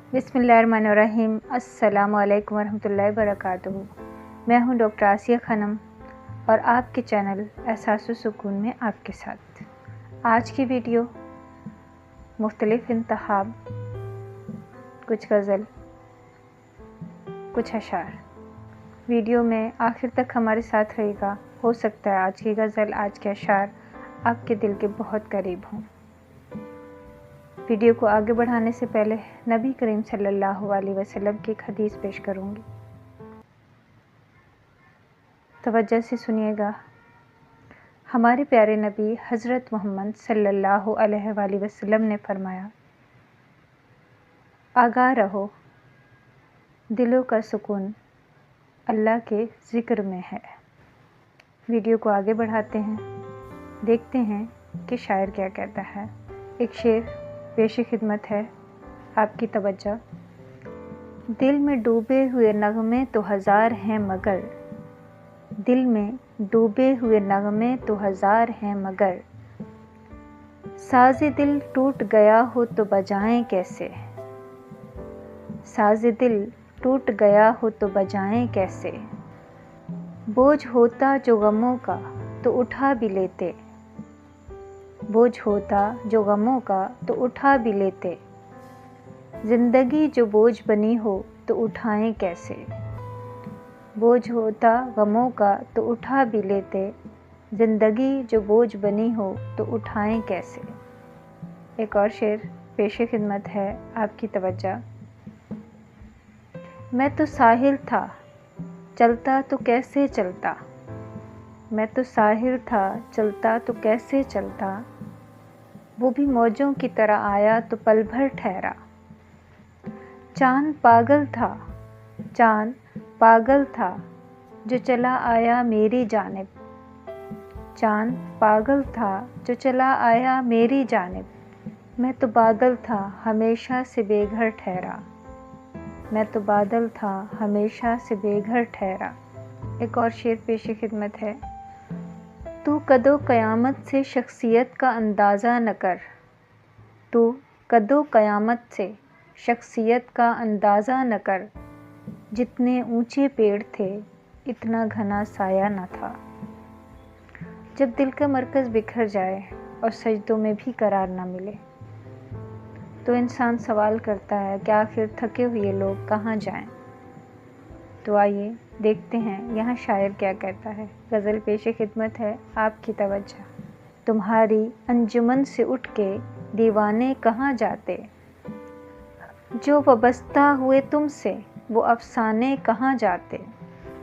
बिस्मिल्लाहिर्रहमानिर्रहीम। अस्सलामु अलैकुम वरहमतुल्लाहि वबरकातुहू। मैं हूं डॉक्टर आसिया खानम और आपके चैनल एहसास सुकून में आपके साथ। आज की वीडियो मुख्तलिफ इंतखाब, कुछ गज़ल, कुछ अशार। वीडियो में आखिर तक हमारे साथ रहेगा। हो सकता है आज की गज़ल, आज के अशार आपके दिल के बहुत करीब हों। वीडियो को आगे बढ़ाने से पहले नबी करीम सल्लल्लाहु अलैहि वसल्लम की एक हदीस पेश करूंगी। तवज्जो से सुनिएगा। हमारे प्यारे नबी हज़रत मोहम्मद सल्लल्लाहु अलैहि वसल्लम ने फरमाया, आगाह रहो, दिलों का सुकून अल्लाह के ज़िक्र में है। वीडियो को आगे बढ़ाते हैं, देखते हैं कि शायर क्या कहता है। एक शेर पेश खिदमत है, आपकी तवज्जो। दिल में डूबे हुए नगमे तो हज़ार हैं मगर, दिल में डूबे हुए नगमे तो हज़ार हैं मगर, साज़े दिल टूट गया हो तो बजाएं कैसे, साज़े दिल टूट गया हो तो बजाएं कैसे। बोझ होता जो गमों का तो उठा भी लेते, बोझ होता जो गमों का तो उठा भी लेते। ज़िंदगी जो बोझ बनी हो तो उठाएं कैसे, बोझ होता गमों का तो उठा भी लेते। ज़िंदगी जो बोझ बनी हो तो उठाएं कैसे। एक और शेर पेश खिदमत है, आपकी तवज्जो। मैं तो साहिल था चलता तो कैसे चलता, मैं तो साहिल था चलता तो कैसे चलता। वो भी मौजों की तरह आया तो पल भर ठहरा। चांद पागल था, चांद पागल था जो चला आया मेरी जानिब, चांद पागल था जो चला आया मेरी जानिब। मैं तो बादल था हमेशा से बेघर ठहरा, मैं तो बादल था हमेशा से बेघर ठहरा। एक और शेर पेश खिदमत है। तू कदो क़यामत से शख्सियत का अंदाज़ा न कर, तू कदो क़यामत से शख्सियत का अंदाज़ा न कर। जितने ऊंचे पेड़ थे इतना घना साया न था। जब दिल का मरकज़ बिखर जाए और सजदों में भी करार न मिले तो इंसान सवाल करता है कि आखिर थके हुए लोग कहाँ जाएं। तो आइए देखते हैं यहाँ शायर क्या कहता है। गज़ल पेश खिदमत है, आपकी तवज्जो। तुम्हारी अंजुमन से उठ के दीवाने कहाँ जाते, जो वबस्ता हुए तुमसे वो अफसाने कहाँ जाते।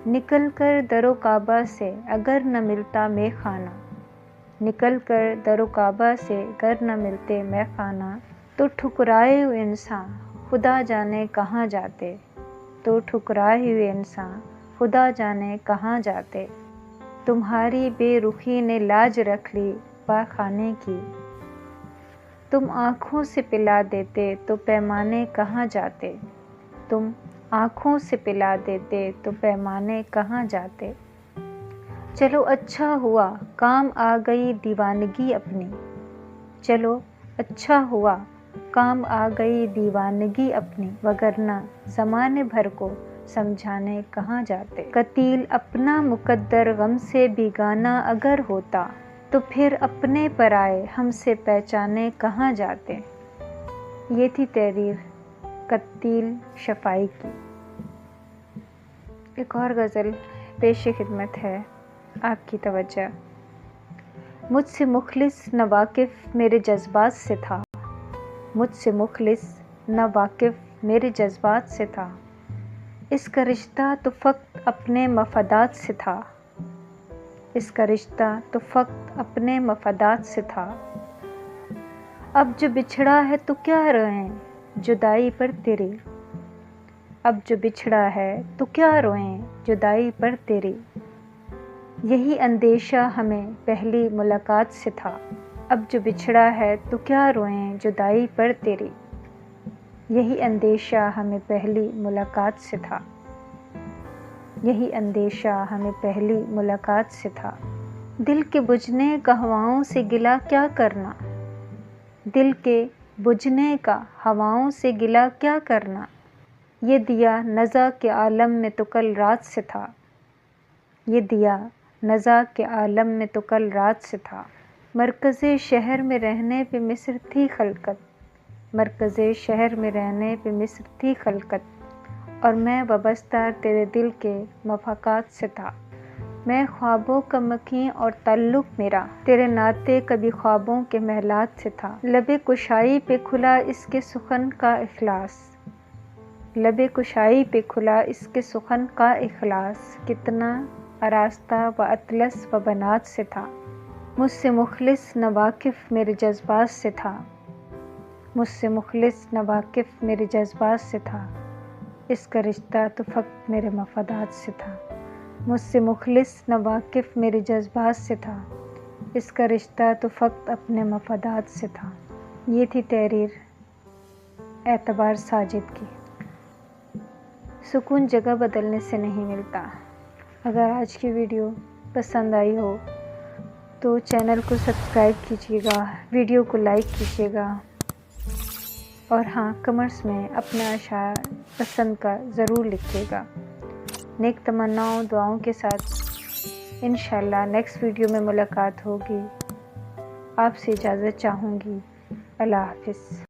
निकल कर दरो काबा से अगर न मिलता मैं खाना, निकल कर दरो काबा से अगर न मिलते मैं खाना। तो ठुकराए हुए इंसान खुदा जाने कहाँ जाते, तो ठुकराए हुए इंसान खुदा जाने कहाँ जाते। तुम्हारी बेरुखी ने लाज रख ली पाखाने की, तुम आँखों से पिला देते तो पैमाने कहाँ जाते, तुम आँखों से पिला देते तो पैमाने कहाँ जाते। चलो अच्छा हुआ काम आ गई दीवानगी अपनी, चलो अच्छा हुआ काम आ गई दीवानगी अपनी। वगरना ज़माने भर को समझाने कहाँ जाते। कतील अपना मुकद्दर गम से बेगाना अगर होता, तो फिर अपने पराए हमसे पहचाने कहाँ जाते। ये थी तहरीर कतील शफ़ाई की। एक और गज़ल पेश खिदमत है, आपकी तवज्जो। मुझसे मुखलिस न वाकिफ़ मेरे जज्बात से था, मुझसे मुखलिस न वाकिफ़ मेरे जज्बात से था। इसका रिश्ता तो फ़क़्त अपने मफादात से था, इसका रिश्ता तो फ़क़्त अपने मफादात से था। अब जो बिछड़ा है तो क्या रोएं जुदाई पर तेरी, अब जो बिछड़ा है तो क्या रोएं जुदाई पर तेरी। यही अंदेशा हमें पहली मुलाकात से था, अब जो बिछड़ा है तो क्या रोएं जुदाई पर तेरी। यही अंदेशा हमें पहली मुलाकात से था, यही अंदेशा हमें पहली मुलाकात से था। दिल के बुझने का हवाओं से गिला क्या करना, दिल के بجھنے کا ہواؤں سے گلا کیا کرنا، یہ دیا نزا کے عالم میں تو کل رات سے تھا، یہ دیا نزا کے عالم میں تو کل رات سے تھا۔ مرکز شہر میں رہنے پہ مصر تھی خلقت، مرکز شہر میں رہنے پہ مصر تھی خلقت، اور میں وابستہ تیرے دل کے مفاقات سے تھا۔ میں خوابوں کا مکیں اور تعلق میرا تیرے ناطے کبھی خوابوں کے محلات سے تھا۔ لب کشائی پہ کھلا اس کے سخن کا اخلاص، لب کشائی پہ کھلا اس کے سخن کا اخلاص، کتنا آراستہ و اطلس و بنات سے تھا۔ مجھ سے مخلص نہ واقف میرے جذبات سے تھا، مجھ سے مخلص نہ واقف میرے جذبات سے تھا، اس کا رشتہ تو فقط میرے مفادات سے تھا۔ مجھ سے مخلص نہ واقف میرے جذبات سے تھا، اس کا رشتہ تو فقط اپنے مفادات سے تھا۔ یہ تھی تحریر اعتبار ساجد کی۔ سکون جگہ بدلنے سے نہیں ملتا۔ اگر آج کی ویڈیو پسند آئی ہو تو چینل کو سبسکرائب کیجیے گا، ویڈیو کو لائک کیجیے گا، اور ہاں کمنٹس میں اپنا اشعار پسند کا ضرور لکھیے گا۔ نیک تمناؤں دعاؤں کے ساتھ انشاءاللہ نیکسٹ ویڈیو میں ملاقات ہوگی۔ آپ سے اجازت چاہوں گی۔ اللہ حافظ۔